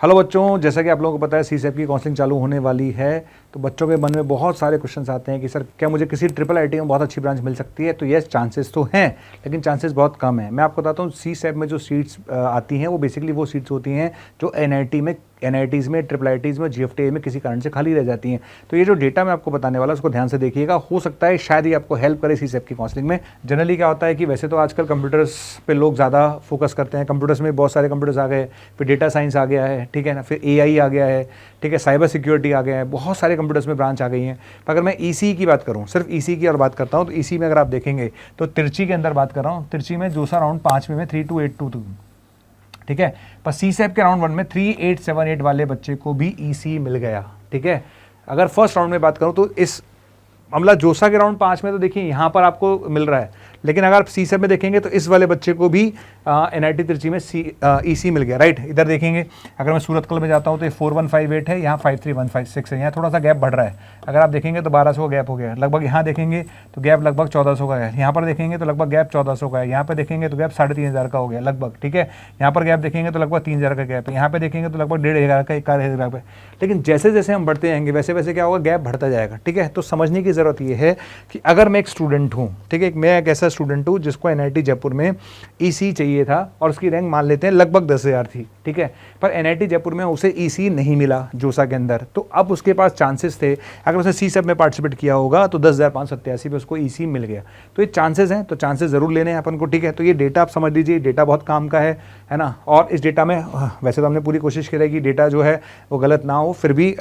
Hello बच्चों, जैसा कि आप लोगों को पता है सीसेप की काउंसलिंग चालू होने वाली है। तो बच्चों के मन में बहुत सारे क्वेश्चंस आते हैं कि सर क्या मुझे किसी ट्रिपल आईटी में बहुत अच्छी ब्रांच मिल सकती है। तो यस, चांसेस तो हैं, लेकिन चांसेस बहुत कम है। मैं आपको बताता हूँ सीसेप में जो सीट्स आती हैं वो बेसिकली वो सीट्स होती हैं जो एनआईटीज़ में, ट्रिपल आईटीज़ में, जीएफटीए में किसी कारण से खाली रह जाती हैं। तो ये जो डेटा मैं आपको बताने वाला उसको ध्यान से देखिएगा, हो सकता है शायद ये आपको हेल्प करे सीसेप की काउंसलिंग में। जनरली क्या होता है कि वैसे तो आजकल कंप्यूटर्स पे लोग ज़्यादा फोकस करते हैं, कंप्यूटर्स में बहुत सारे कंप्यूटर्स आ गए, फिर डेटा साइंस आ गया है, ठीक है ना, फिर एआई आ गया है, ठीक है, साइबर सिक्योरिटी आ गया है, बहुत सारे कंप्यूटर्स में ब्रांच आ गई हैं। पर अगर मैं ईसी की बात करूँ, सिर्फ ईसी की और बात करता हूँ, तो ईसी में अगर आप देखेंगे तो तिरची के अंदर बात कर रहा हूँ, तिरची में जोसा राउंड 5 में 3282, ठीक है। पर सीसेप के राउंड 1 में 3878 वाले बच्चे को भी ईसी मिल गया, ठीक है। अगर फर्स्ट राउंड में बात करूं तो इस मामला जोसा के राउंड 5 में तो देखिए यहाँ पर आपको मिल रहा है, लेकिन अगर आप सीसेप में देखेंगे तो इस वाले बच्चे को भी एनआईटी तिरची में ईसी मिल गया, राइट। इधर देखेंगे अगर मैं सूरतकल में जाता हूँ तो ये 4158 है, यहाँ 53156 है, यहाँ थोड़ा सा गैप बढ़ रहा है। अगर आप देखेंगे तो 1200 का गैप हो गया लगभग, यहाँ देखेंगे तो गैप लगभग 1400 का है, यहाँ पर देखेंगे तो लगभग गैप 1400 का है, यहाँ पर देखेंगे तो गैप 3500 का हो गया लगभग, ठीक है। यहाँ पर गैप देखेंगे तो लगभग 3000 का गैप है, यहाँ पे देखेंगे तो लगभग 1500 का, 1000 का। लेकिन जैसे जैसे हम बढ़ते जाएंगे वैसे वैसे क्या होगा, गैप बढ़ता जाएगा, ठीक है। तो समझने की ज़रूरत ये है कि अगर मैं एक स्टूडेंट हूँ, ठीक है, मैं एक ऐसा स्टूडेंट हूँ जिसको एनआईटी जयपुर में ईसी चाहिए था और उसकी रैंक मान लेते हैं लगभग 10,000 थी, ठीक है, पर एनआईटी जयपुर में उसे ईसी नहीं मिला जोसा के अंदर। तो अब उसके पास चांसेस थे, अगर उसने सीसेप में पार्टिसिपेट किया होगा तो 10,587 पे उसको ईसी मिल गया। तो ये चांसेस हैं, तो चांसेस ज़रूर लेने हैं अपन को, ठीक है। तो ये डेटा आप समझ लीजिए, डेटा बहुत काम का है ना। और इस डेटा में वैसे तो हमने पूरी कोशिश की है कि डेटा जो है वो गलत ना हो, फिर भी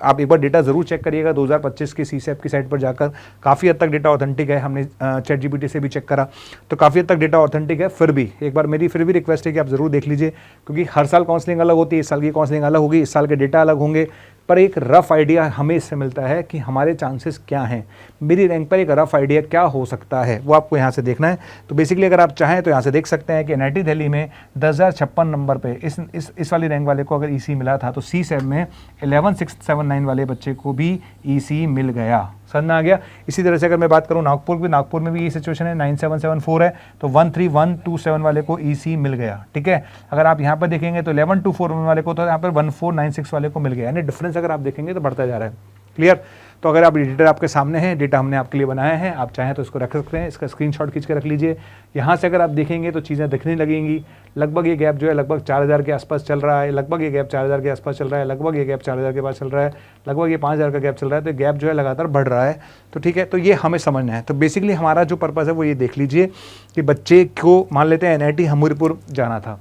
आप एक बार डेटा ज़रूर चेक करिएगा 2025 के सीसेप की साइट पर जाकर। काफ़ी हद तक डेटा ऑथेंटिक है, हमने चैट जीपीटी से भी चेक करा तो काफ़ी हद तक डेटा ऑथेंटिक है। फिर भी एक बार मेरी फिर भी रिक्वेस्ट है कि आप ज़रूर देख लीजिए, क्योंकि हर साल काउंसलिंग अलग होती है, इस साल की काउंसलिंग अलग होगी, इस साल के डेटा अलग होंगे, पर एक रफ़ आइडिया हमें इससे मिलता है कि हमारे चांसेस क्या हैं, मेरी रैंक पर एक रफ़ आइडिया क्या हो सकता है, वो आपको यहाँ से देखना है। तो बेसिकली अगर आप चाहें तो यहाँ से देख सकते हैं कि एनआईटी दिल्ली में 10,056 नंबर पे इस वाली रैंक वाले को अगर ईसी मिला था, तो सीसेप में 11679 वाले बच्चे को भी ईसी मिल गया। समझ में आ गया। इसी तरह से अगर मैं बात करूँ नागपुर में भी ये सिचुएशन है, 9774 है, तो 13127 वाले को ईसी मिल गया, ठीक है। अगर आप यहाँ पर देखेंगे तो 1124 वाले को, तो यहाँ पर 1496 वाले को मिल गया, यानी डिफरेंस अगर आप देखेंगे तो बढ़ता जा रहा है। क्लियर। तो अगर आप डेटा आपके सामने है, डेटा हमने आपके लिए बनाया है, आप चाहें तो इसको रख सकते हैं, इसका स्क्रीनशॉट खींच के रख लीजिए। यहाँ से अगर आप देखेंगे तो चीज़ें दिखने लगेंगी। लगभग ये गैप जो है लगभग 4000 के आसपास चल रहा है, लगभग ये गैप 4000 के आसपास चल रहा है, लगभग ये गैप 4000 के पास चल रहा है, लगभग ये 5000 का गैप चल रहा है। तो गैप जो है लगातार बढ़ रहा है, तो ठीक है। तो ये हमें समझना है। तो बेसिकली हमारा जो पर्पज़ है वो ये देख लीजिए कि बच्चे को मान लेते हैं एनआईटी हमीरपुर जाना था,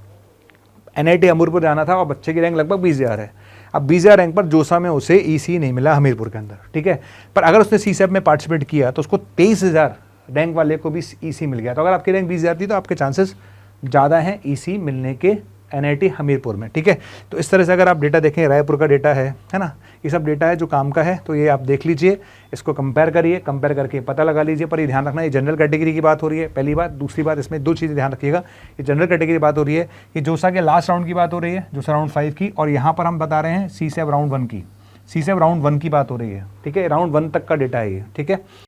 एनआईटी हमीरपुर जाना था और बच्चे की रैंक लगभग 20,000 है। अब 20,000 रैंक पर जोसा में उसे ईसी नहीं मिला हमीरपुर के अंदर, ठीक है। पर अगर उसने सीसेप में पार्टिसिपेट किया तो उसको 23,000 रैंक वाले को भी ईसी मिल गया। तो अगर आपकी रैंक 20,000 थी तो आपके चांसेस ज़्यादा हैं ईसी मिलने के एनआईटी हमीरपुर में, ठीक है। तो इस तरह से अगर आप डेटा देखें, रायपुर का डेटा है ना, ये सब डेटा है जो काम का है। तो ये आप देख लीजिए, इसको कंपेयर करिए, कंपेयर करके पता लगा लीजिए। पर ये ध्यान रखना, ये जनरल कैटेगरी की बात हो रही है, पहली बात। दूसरी बात, इसमें दो चीज़ें ध्यान रखिएगा, ये जनरल कैटेगरी बात हो रही है, ये जोसा के लास्ट राउंड की बात हो रही है, जोसा राउंड 5 की, और यहाँ पर हम बता रहे हैं सीसेप राउंड 1 की, सीसेप राउंड 1 की बात हो रही है, ठीक है। राउंड 1 तक का डेटा है ये, ठीक है।